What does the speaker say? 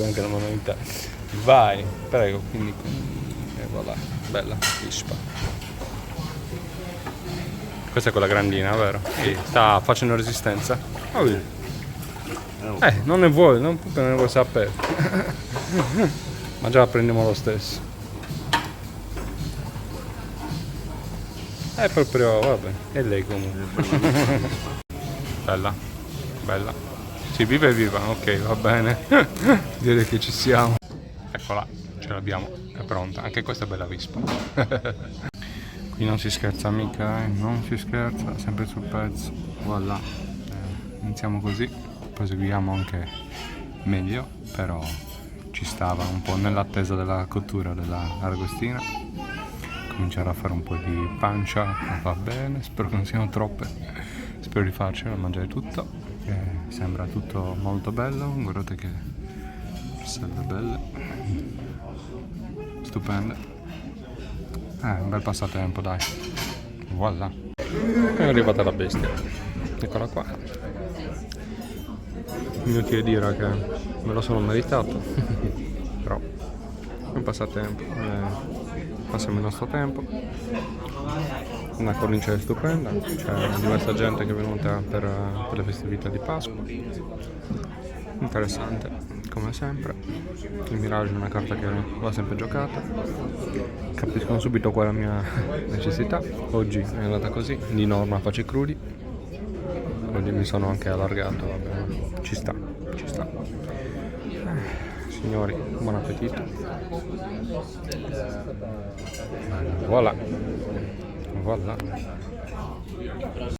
anche la manualità. Vai, prego, quindi e voilà, bella vispa. Questa è quella grandina, vero? Sì, sta facendo resistenza. Oh, vedi. Non ne vuoi, non ne vuoi sapere. Ma già la prendiamo lo stesso. È proprio, vabbè, è lei comunque. Bella, bella. Si vive e viva, ok, va bene. Direi che ci siamo. Eccola, ce l'abbiamo, è pronta. Anche questa è bella vispa. Qui non si scherza mica, non si scherza, sempre sul pezzo. Voilà. Iniziamo così, proseguiamo anche meglio, però ci stava un po' nell'attesa della cottura della aragostina. Cominciare a fare un po' di pancia, va bene, spero che non siano troppe, spero di farcela, mangiare tutto, sembra tutto molto bello, guardate che selle belle, stupende, un bel passatempo dai, voilà, è arrivata la bestia, eccola qua, inutile dire che me lo sono meritato, però è un passatempo. Passiamo il nostro tempo, una cornice stupenda, c'è diversa gente che è venuta per le festività di Pasqua, interessante come sempre. Il Mirage è una carta che va sempre giocata, capiscono subito qual è la mia necessità, oggi è andata così, di norma faccio i crudi, quindi mi sono anche allargato, vabbè, ci sta, ci sta. Signori, buon appetito. Voilà. Voilà.